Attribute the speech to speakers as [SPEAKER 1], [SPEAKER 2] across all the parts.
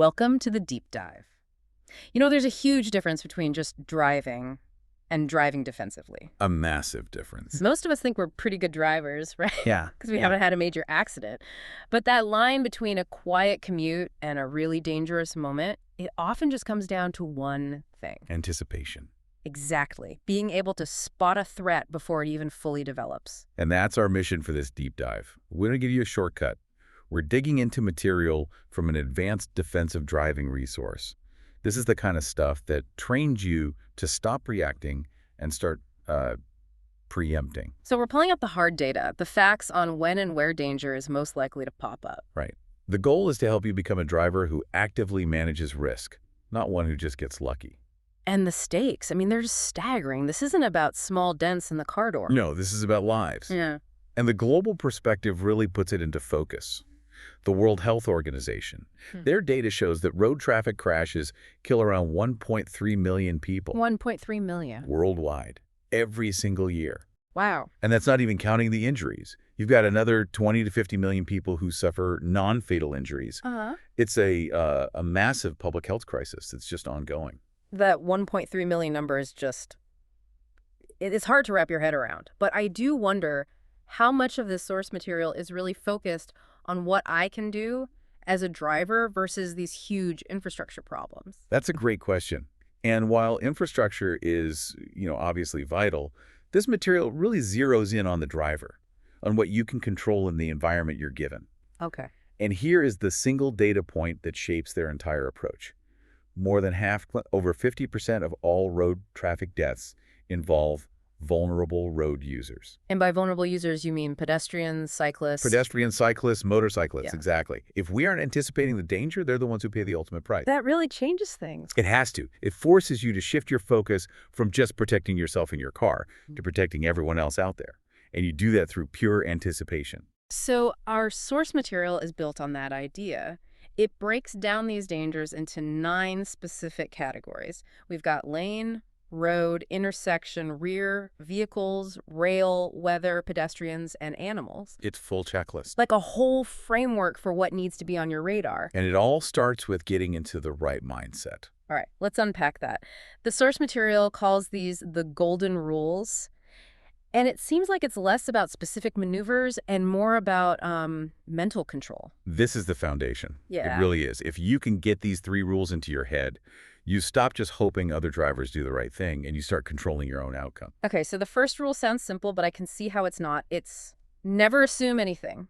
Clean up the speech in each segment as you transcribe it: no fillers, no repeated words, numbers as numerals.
[SPEAKER 1] Welcome to the deep dive. There's a huge difference between just driving and driving defensively.
[SPEAKER 2] A massive difference.
[SPEAKER 1] Most of us think we're pretty good drivers, right?
[SPEAKER 2] Yeah.
[SPEAKER 1] Because we haven't had a major accident. But that line between a quiet commute and a really dangerous moment, it often just comes down to one thing.
[SPEAKER 2] Anticipation.
[SPEAKER 1] Exactly. Being able to spot a threat before it even fully develops.
[SPEAKER 2] And that's our mission for this deep dive. We're going to give you a shortcut. We're digging into material from an advanced defensive driving resource. This is the kind of stuff that trains you to stop reacting and start preempting.
[SPEAKER 1] So we're pulling up the hard data, the facts on when and where danger is most likely to pop up.
[SPEAKER 2] Right. The goal is to help you become a driver who actively manages risk, not one who just gets lucky.
[SPEAKER 1] And the stakes, they're just staggering. This isn't about small dents in the car door.
[SPEAKER 2] No, this is about lives.
[SPEAKER 1] Yeah.
[SPEAKER 2] And the global perspective really puts it into focus. The World Health Organization, their data shows that road traffic crashes kill around 1.3 million people.
[SPEAKER 1] 1.3 million.
[SPEAKER 2] Worldwide, every single year.
[SPEAKER 1] Wow.
[SPEAKER 2] And that's not even counting the injuries. You've got another 20 to 50 million people who suffer non-fatal injuries. It's a massive public health crisis that's just ongoing.
[SPEAKER 1] That 1.3 million number is just, it's hard to wrap your head around. But I do wonder how much of this source material is really focused on what I can do as a driver versus these huge infrastructure problems.
[SPEAKER 2] That's a great question. And while infrastructure is, obviously vital, this material really zeroes in on the driver, on what you can control in the environment you're given.
[SPEAKER 1] Okay.
[SPEAKER 2] And here is the single data point that shapes their entire approach. More than half, over 50% of all road traffic deaths involve vulnerable road users.
[SPEAKER 1] And by vulnerable users, you mean pedestrians, cyclists?
[SPEAKER 2] Pedestrians, cyclists, motorcyclists,
[SPEAKER 1] Yeah.
[SPEAKER 2] Exactly. If we aren't anticipating the danger, they're the ones who pay the ultimate price.
[SPEAKER 1] That really changes things.
[SPEAKER 2] It has to. It forces you to shift your focus from just protecting yourself in your car to protecting everyone else out there. And you do that through pure anticipation.
[SPEAKER 1] So our source material is built on that idea. It breaks down these dangers into 9 specific categories. We've got lane, road, intersection, rear, vehicles, rail, weather, pedestrians, and animals.
[SPEAKER 2] It's full checklist.
[SPEAKER 1] Like a whole framework for what needs to be on your radar.
[SPEAKER 2] And it all starts with getting into the right mindset.
[SPEAKER 1] All right, let's unpack that. The source material calls these the golden rules. And it seems like it's less about specific maneuvers and more about mental control.
[SPEAKER 2] This is the foundation.
[SPEAKER 1] Yeah.
[SPEAKER 2] It really is. If you can get these 3 rules into your head, you stop just hoping other drivers do the right thing and you start controlling your own outcome.
[SPEAKER 1] Okay, so the first rule sounds simple, but I can see how it's not. It's never assume anything.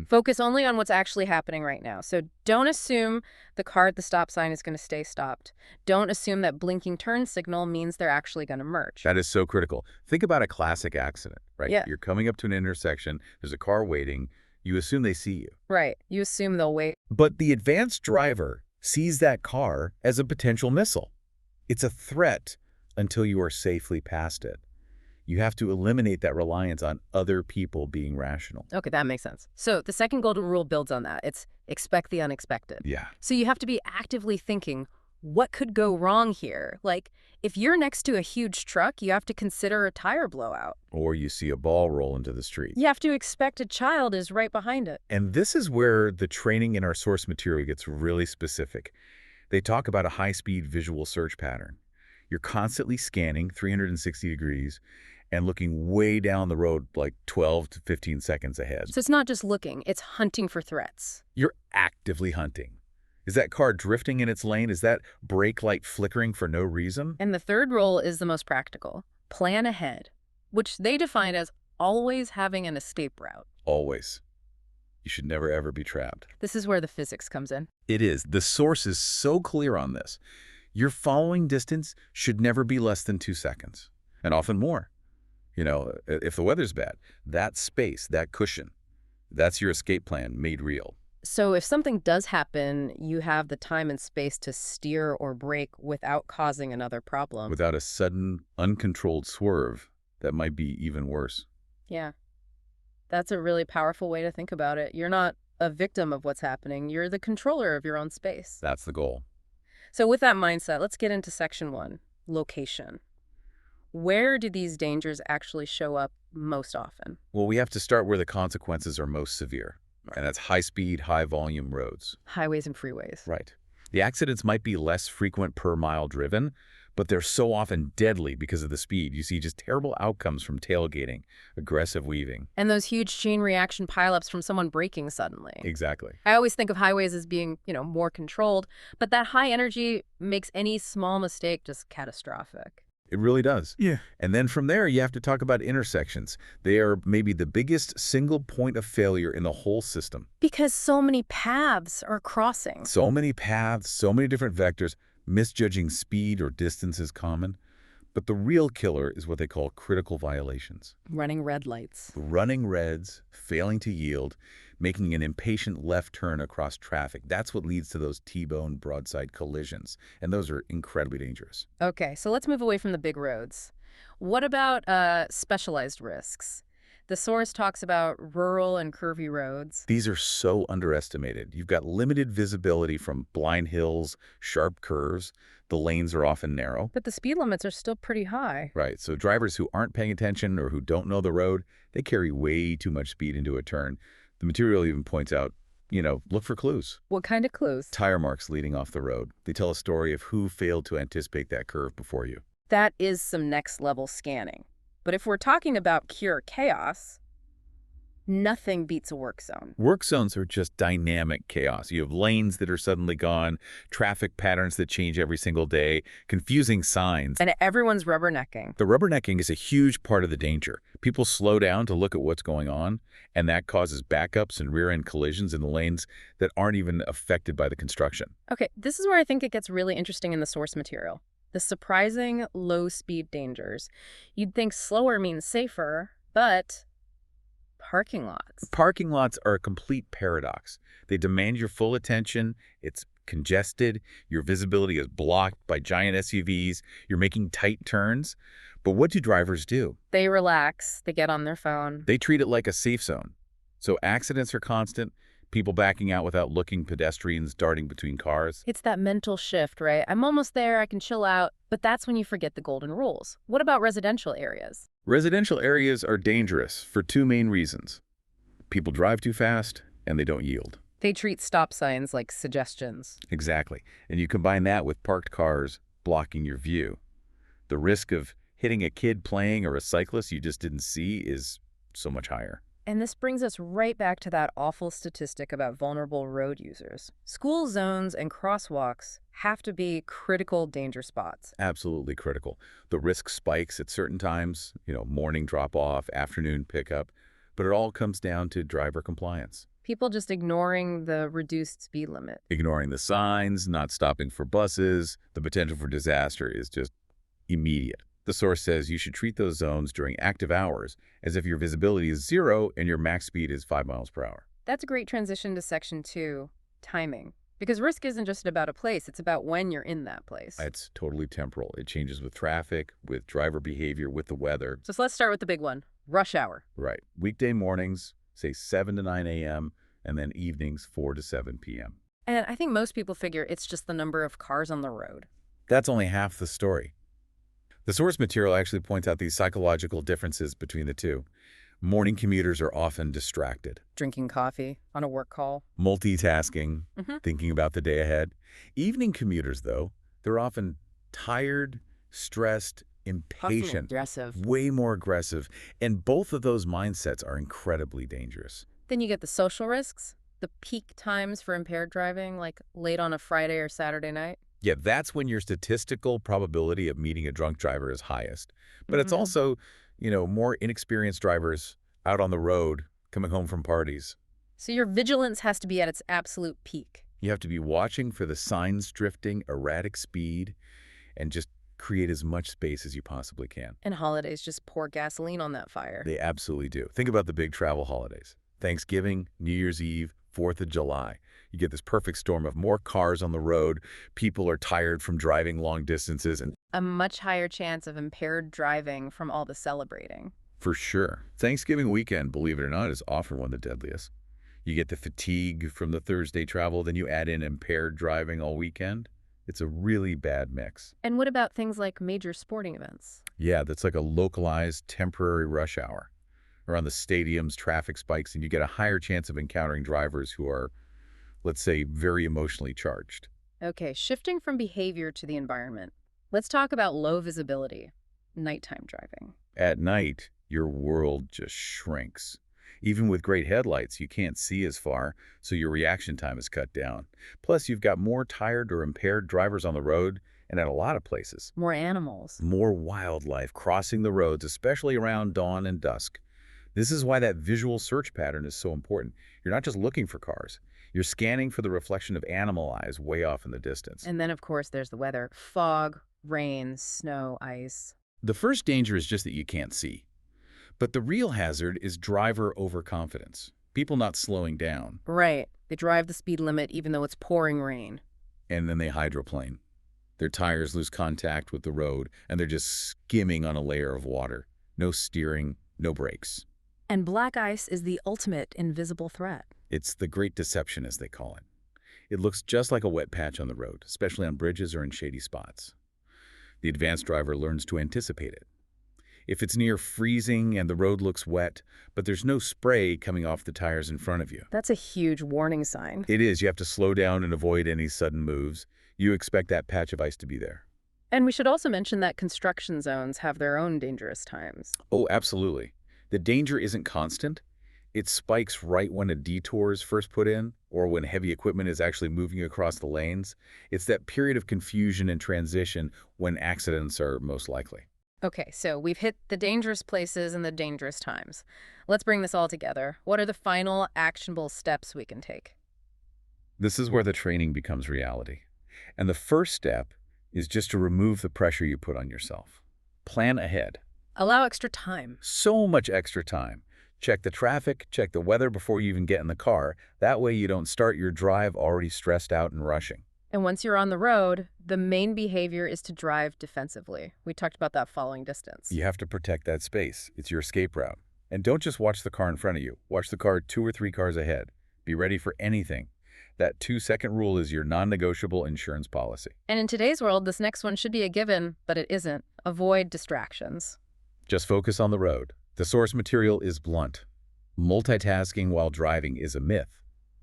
[SPEAKER 1] Focus only on what's actually happening right now. So don't assume the car at the stop sign is going to stay stopped. Don't assume that blinking turn signal means they're actually going to merge.
[SPEAKER 2] That is so critical. Think about a classic accident, right?
[SPEAKER 1] Yeah.
[SPEAKER 2] You're coming up to an intersection, there's a car waiting, you assume they see you.
[SPEAKER 1] Right. You assume they'll wait.
[SPEAKER 2] But the advanced driver sees that car as a potential missile. It's a threat until you are safely past it. You have to eliminate that reliance on other people being rational.
[SPEAKER 1] Okay, that makes sense. So the second golden rule builds on that. It's expect the unexpected.
[SPEAKER 2] Yeah.
[SPEAKER 1] So you have to be actively thinking, what could go wrong here? Like, if you're next to a huge truck, you have to consider a tire blowout.
[SPEAKER 2] Or you see a ball roll into the street.
[SPEAKER 1] You have to expect a child is right behind it.
[SPEAKER 2] And this is where the training in our source material gets really specific. They talk about a high-speed visual search pattern. You're constantly scanning 360 degrees and looking way down the road like 12 to 15 seconds ahead.
[SPEAKER 1] So it's not just looking, it's hunting for threats.
[SPEAKER 2] You're actively hunting. Is that car drifting in its lane? Is that brake light flickering for no reason?
[SPEAKER 1] And the third rule is the most practical. Plan ahead, which they define as always having an escape route.
[SPEAKER 2] Always. You should never, ever be trapped.
[SPEAKER 1] This is where the physics comes in.
[SPEAKER 2] It is. The source is so clear on this. Your following distance should never be less than 2 seconds, and often more. If the weather's bad, that space, that cushion, that's your escape plan made real.
[SPEAKER 1] So if something does happen, you have the time and space to steer or brake without causing another problem.
[SPEAKER 2] Without a sudden, uncontrolled swerve that might be even worse.
[SPEAKER 1] Yeah. That's a really powerful way to think about it. You're not a victim of what's happening. You're the controller of your own space.
[SPEAKER 2] That's the goal.
[SPEAKER 1] So with that mindset, let's get into section 1, location. Where do these dangers actually show up most often?
[SPEAKER 2] Well, we have to start where the consequences are most severe. And that's high-speed, high-volume roads.
[SPEAKER 1] Highways and freeways.
[SPEAKER 2] Right. The accidents might be less frequent per mile driven, but they're so often deadly because of the speed. You see just terrible outcomes from tailgating, aggressive weaving.
[SPEAKER 1] And those huge chain reaction pileups from someone braking suddenly.
[SPEAKER 2] Exactly.
[SPEAKER 1] I always think of highways as being, more controlled, but that high energy makes any small mistake just catastrophic.
[SPEAKER 2] It really does.
[SPEAKER 3] Yeah.
[SPEAKER 2] And then from there, you have to talk about intersections. They are maybe the biggest single point of failure in the whole system.
[SPEAKER 1] Because so many paths are crossing.
[SPEAKER 2] So many paths, so many different vectors, misjudging speed or distance is common. But the real killer is what they call critical violations.
[SPEAKER 1] Running red lights.
[SPEAKER 2] Running reds, failing to yield, making an impatient left turn across traffic. That's what leads to those T-bone broadside collisions. And those are incredibly dangerous.
[SPEAKER 1] Okay, so let's move away from the big roads. What about specialized risks? The source talks about rural and curvy roads.
[SPEAKER 2] These are so underestimated. You've got limited visibility from blind hills, sharp curves. The lanes are often narrow.
[SPEAKER 1] But the speed limits are still pretty high.
[SPEAKER 2] Right, so drivers who aren't paying attention or who don't know the road, they carry way too much speed into a turn. The material even points out, look for clues.
[SPEAKER 1] What kind of clues?
[SPEAKER 2] Tire marks leading off the road. They tell a story of who failed to anticipate that curve before you.
[SPEAKER 1] That is some next-level scanning. But if we're talking about pure chaos, nothing beats a work zone.
[SPEAKER 2] Work zones are just dynamic chaos. You have lanes that are suddenly gone, traffic patterns that change every single day, confusing signs.
[SPEAKER 1] And everyone's rubbernecking.
[SPEAKER 2] The rubbernecking is a huge part of the danger. People slow down to look at what's going on, and that causes backups and rear-end collisions in the lanes that aren't even affected by the construction.
[SPEAKER 1] Okay, this is where I think it gets really interesting in the source material. The surprising low-speed dangers. You'd think slower means safer, but parking lots.
[SPEAKER 2] Parking lots are a complete paradox. They demand your full attention. It's congested. Your visibility is blocked by giant SUVs. You're making tight turns. But what do drivers do?
[SPEAKER 1] They relax. They get on their phone.
[SPEAKER 2] They treat it like a safe zone. So accidents are constant. People backing out without looking, pedestrians darting between cars.
[SPEAKER 1] It's that mental shift, right? I'm almost there, I can chill out. But that's when you forget the golden rules. What about residential areas?
[SPEAKER 2] Residential areas are dangerous for two main reasons. People drive too fast, and they don't yield.
[SPEAKER 1] They treat stop signs like suggestions.
[SPEAKER 2] Exactly. And you combine that with parked cars blocking your view. The risk of hitting a kid playing or a cyclist you just didn't see is so much higher.
[SPEAKER 1] And this brings us right back to that awful statistic about vulnerable road users. School zones and crosswalks have to be critical danger spots.
[SPEAKER 2] Absolutely critical. The risk spikes at certain times, morning drop-off, afternoon pickup, but it all comes down to driver compliance.
[SPEAKER 1] People just ignoring the reduced speed limit.
[SPEAKER 2] Ignoring the signs, not stopping for buses, the potential for disaster is just immediate. The source says you should treat those zones during active hours as if your visibility is 0 and your max speed is 5 miles per hour.
[SPEAKER 1] That's a great transition to Section 2, timing. Because risk isn't just about a place, it's about when you're in that place.
[SPEAKER 2] It's totally temporal. It changes with traffic, with driver behavior, with the weather.
[SPEAKER 1] So let's start with the big one, rush hour.
[SPEAKER 2] Right. Weekday mornings, say 7 to 9 a.m., and then evenings 4 to 7 p.m.
[SPEAKER 1] And I think most people figure it's just the number of cars on the road.
[SPEAKER 2] That's only half the story. The source material actually points out these psychological differences between the two. Morning commuters are often distracted.
[SPEAKER 1] Drinking coffee on a work call.
[SPEAKER 2] Multitasking, thinking about the day ahead. Evening commuters, though, they're often tired, stressed, impatient,
[SPEAKER 1] aggressive.
[SPEAKER 2] way more aggressive. And both of those mindsets are incredibly dangerous.
[SPEAKER 1] Then you get the social risks, the peak times for impaired driving, like late on a Friday or Saturday night.
[SPEAKER 2] Yeah, that's when your statistical probability of meeting a drunk driver is highest. But it's also, more inexperienced drivers out on the road coming home from parties.
[SPEAKER 1] So your vigilance has to be at its absolute peak.
[SPEAKER 2] You have to be watching for the signs drifting, erratic speed, and just create as much space as you possibly can.
[SPEAKER 1] And holidays just pour gasoline on that fire.
[SPEAKER 2] They absolutely do. Think about the big travel holidays. Thanksgiving, New Year's Eve, 4th of July. You get this perfect storm of more cars on the road. People are tired from driving long distances. And
[SPEAKER 1] a much higher chance of impaired driving from all the celebrating.
[SPEAKER 2] for sure. Thanksgiving weekend, believe it or not, is often one of the deadliest. You get the fatigue from the Thursday travel, then you add in impaired driving all weekend. It's a really bad mix.
[SPEAKER 1] And what about things like major sporting events?
[SPEAKER 2] Yeah, that's like a localized temporary rush hour. Around the stadiums, traffic spikes, and you get a higher chance of encountering drivers who are, let's say, very emotionally charged.
[SPEAKER 1] Okay, shifting from behavior to the environment. Let's talk about low visibility, nighttime driving.
[SPEAKER 2] At night, your world just shrinks. Even with great headlights, you can't see as far, so your reaction time is cut down. Plus, you've got more tired or impaired drivers on the road, and at a lot of places,
[SPEAKER 1] More animals.
[SPEAKER 2] more wildlife crossing the roads, especially around dawn and dusk. This is why that visual search pattern is so important. You're not just looking for cars. You're scanning for the reflection of animal eyes way off in the distance.
[SPEAKER 1] And then, of course, there's the weather. Fog, rain, snow, ice.
[SPEAKER 2] The first danger is just that you can't see. But the real hazard is driver overconfidence. People not slowing down,
[SPEAKER 1] Right. They drive the speed limit even though it's pouring rain.
[SPEAKER 2] and then they hydroplane. Their tires lose contact with the road, and they're just skimming on a layer of water. No steering, no brakes.
[SPEAKER 1] And black ice is the ultimate invisible threat.
[SPEAKER 2] It's the great deception, as they call it. It looks just like a wet patch on the road, especially on bridges or in shady spots. The advanced driver learns to anticipate it. If it's near freezing and the road looks wet, but there's no spray coming off the tires in front of you.
[SPEAKER 1] That's a huge warning sign.
[SPEAKER 2] It is. You have to slow down and avoid any sudden moves. You expect that patch of ice to be there.
[SPEAKER 1] And we should also mention that construction zones have their own dangerous times.
[SPEAKER 2] Oh, absolutely. The danger isn't constant. It spikes right when a detour is first put in or when heavy equipment is actually moving across the lanes. It's that period of confusion and transition when accidents are most likely.
[SPEAKER 1] Okay, so we've hit the dangerous places and the dangerous times. Let's bring this all together. What are the final actionable steps we can take?
[SPEAKER 2] This is where the training becomes reality. And the first step is just to remove the pressure you put on yourself. Plan ahead.
[SPEAKER 1] Allow extra time.
[SPEAKER 2] So much extra time. Check the traffic, check the weather before you even get in the car. That way you don't start your drive already stressed out and rushing.
[SPEAKER 1] And once you're on the road, the main behavior is to drive defensively. We talked about that following distance.
[SPEAKER 2] You have to protect that space. It's your escape route. And don't just watch the car in front of you. Watch the car 2 or 3 cars ahead. Be ready for anything. That 2-second rule is your non-negotiable insurance policy.
[SPEAKER 1] And in today's world, this next one should be a given, but it isn't. Avoid distractions.
[SPEAKER 2] Just focus on the road. The source material is blunt. Multitasking while driving is a myth,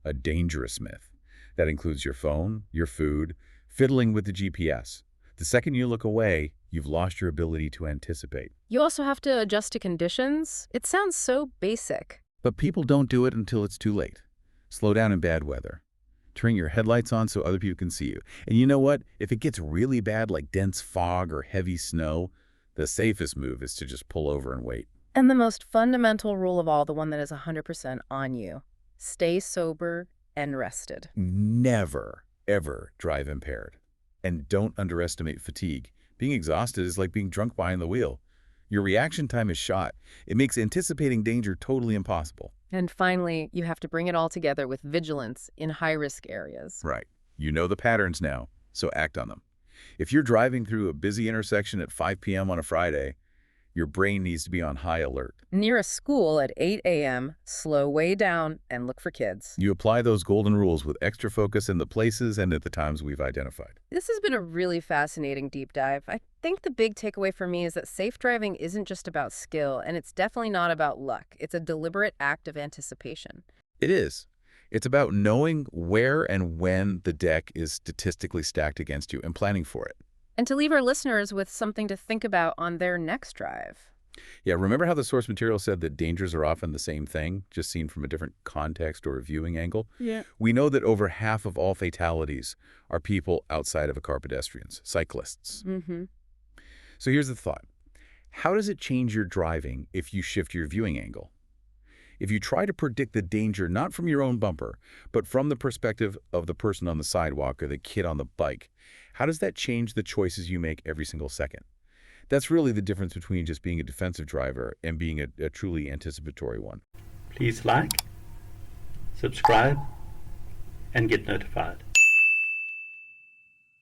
[SPEAKER 2] a dangerous myth. That includes your phone, your food, fiddling with the GPS. The second you look away, you've lost your ability to anticipate.
[SPEAKER 1] You also have to adjust to conditions. It sounds so basic.
[SPEAKER 2] But people don't do it until it's too late. Slow down in bad weather. Turn your headlights on so other people can see you. And you know what? If it gets really bad, like dense fog or heavy snow, the safest move is to just pull over and wait.
[SPEAKER 1] And the most fundamental rule of all, the one that is 100% on you. Stay sober and rested.
[SPEAKER 2] Never, ever drive impaired. And don't underestimate fatigue. Being exhausted is like being drunk behind the wheel. Your reaction time is shot. It makes anticipating danger totally impossible.
[SPEAKER 1] And finally, you have to bring it all together with vigilance in high-risk areas.
[SPEAKER 2] Right. You know the patterns now, so act on them. If you're driving through a busy intersection at 5 p.m. on a Friday, your brain needs to be on high alert.
[SPEAKER 1] Near a school at 8 a.m., slow way down and look for kids.
[SPEAKER 2] You apply those golden rules with extra focus in the places and at the times we've identified.
[SPEAKER 1] This has been a really fascinating deep dive. I think the big takeaway for me is that safe driving isn't just about skill, and it's definitely not about luck. It's a deliberate act of anticipation.
[SPEAKER 2] It is. It's about knowing where and when the deck is statistically stacked against you and planning for it.
[SPEAKER 1] And to leave our listeners with something to think about on their next drive.
[SPEAKER 2] Yeah, remember how the source material said that dangers are often the same thing, just seen from a different context or a viewing angle?
[SPEAKER 1] Yeah.
[SPEAKER 2] We know that over half of all fatalities are people outside of a car, pedestrians, cyclists.
[SPEAKER 1] Mm-hmm.
[SPEAKER 2] So here's the thought. How does it change your driving if you shift your viewing angle? If you try to predict the danger not from your own bumper, but from the perspective of the person on the sidewalk or the kid on the bike, how does that change the choices you make every single second? That's really the difference between just being a defensive driver and being a truly anticipatory one.
[SPEAKER 3] Please like, subscribe, and get notified.